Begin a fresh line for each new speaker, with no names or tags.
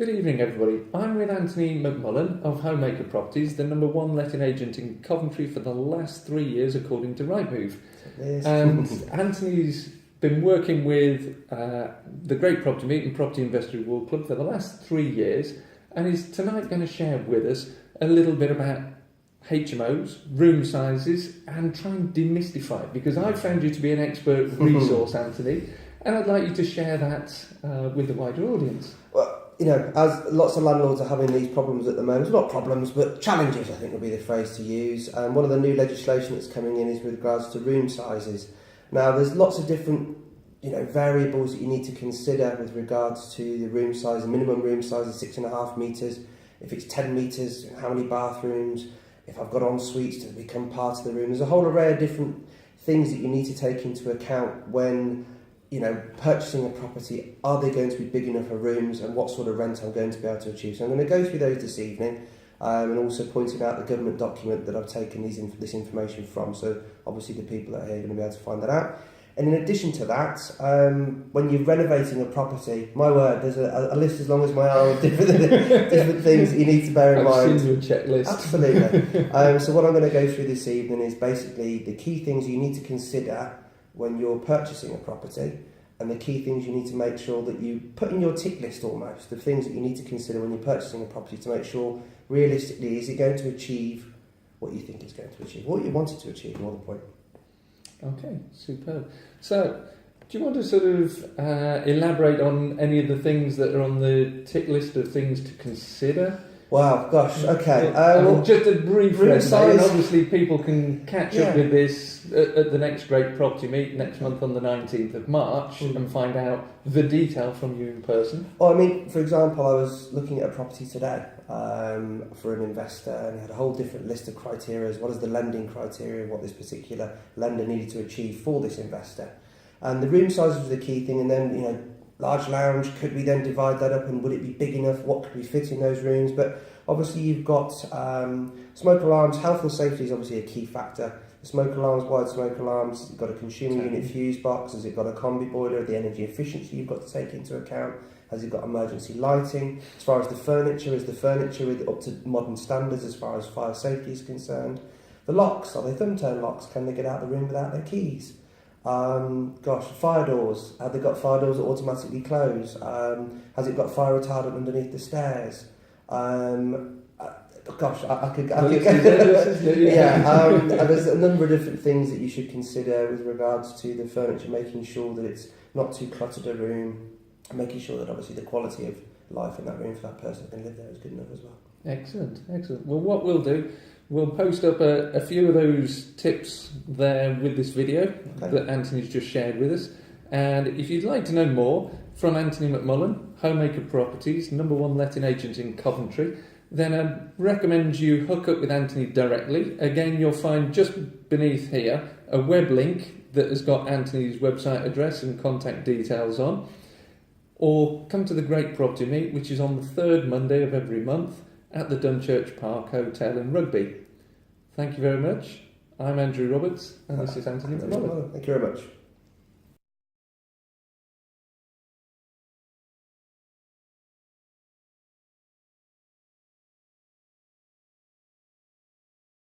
Good evening, everybody. I'm with Anthony McMullan of Homemaker Properties, the #1 letting agent in Coventry for the last 3 years, according to Rightmove. And Anthony's been working with the Great Property Meet and Property Investor Award Club for the last 3 years, and is tonight going to share with us a little bit about HMOs, room sizes, and try and demystify it, because I found you to be an expert resource, Anthony, and I'd like you to share that with the wider audience.
Well, you know, as lots of landlords are having these problems at the moment, not problems, but challenges, I think would be the phrase to use. And one of the new legislation that's coming in is with regards to room sizes. Now, there's lots of different, variables that you need to consider with regards to the room size. The minimum room size is 6.5 metres. If it's 10 metres, how many bathrooms? If I've got en suites, does it become part of the room? There's a whole array of different things that you need to take into account when purchasing a property. Are they going to be big enough for rooms, and what sort of rent I'm going to be able to achieve? So I'm going to go through those this evening, and also pointing out the government document that I've taken this information from. So obviously the people that are here are going to be able to find that out. And in addition to that, when you're renovating a property, my word, there's a list as long as my arm of different things that you need to bear in mind.
I've seen your checklist.
Absolutely. So what I'm going to go through this evening is basically the key things you need to consider when you're purchasing a property, and the key things you need to make sure that you put in your tick list almost, the things that you need to consider when you're purchasing a property to make sure, realistically, is it going to achieve what you think it's going to achieve, what you want it to achieve, more the point.
Okay, superb. So, do you want to sort of elaborate on any of the things that are on the tick list of things to consider?
Wow, gosh, okay.
Just a brief resume,
size.
and obviously people can catch up with this at the next Great Property Meet next month on the 19th of March and find out the detail from you in person.
Well, for example, I was looking at a property today for an investor, and he had a whole different list of criteria, as well as the lending criteria, what this particular lender needed to achieve for this investor. And the room size was the key thing, and then, large lounge, could we then divide that up, and would it be big enough? What could we fit in those rooms? But obviously you've got smoke alarms. Health and safety is obviously a key factor. The smoke alarms, wide smoke alarms, you've got a consumer unit fuse box, has it got a combi boiler, the energy efficiency you've got to take into account, has it got emergency lighting? As far as the furniture, is the furniture up to modern standards as far as fire safety is concerned? The locks, are they thumb-turn locks? Can they get out of the room without their keys? Fire doors. Have they got fire doors that automatically close? Has it got fire retardant underneath the stairs? I could go. And there's a number of different things that you should consider with regards to the furniture, making sure that it's not too cluttered a room, and making sure that obviously the quality of life in that room for that person who can live there is good enough as well.
Excellent. Well, what we'll do, we'll post up a few of those tips there with this video that Anthony's just shared with us. And if you'd like to know more from Anthony McMullan, Homemaker Properties, #1 letting agent in Coventry, then I recommend you hook up with Anthony directly. Again, you'll find just beneath here a web link that has got Anthony's website address and contact details on. Or come to the Great Property Meet, which is on the third Monday of every month at the Dunchurch Park Hotel in Rugby. Thank you very much. I'm Andrew Roberts, and this is Anthony McMullan.
Thank you very much.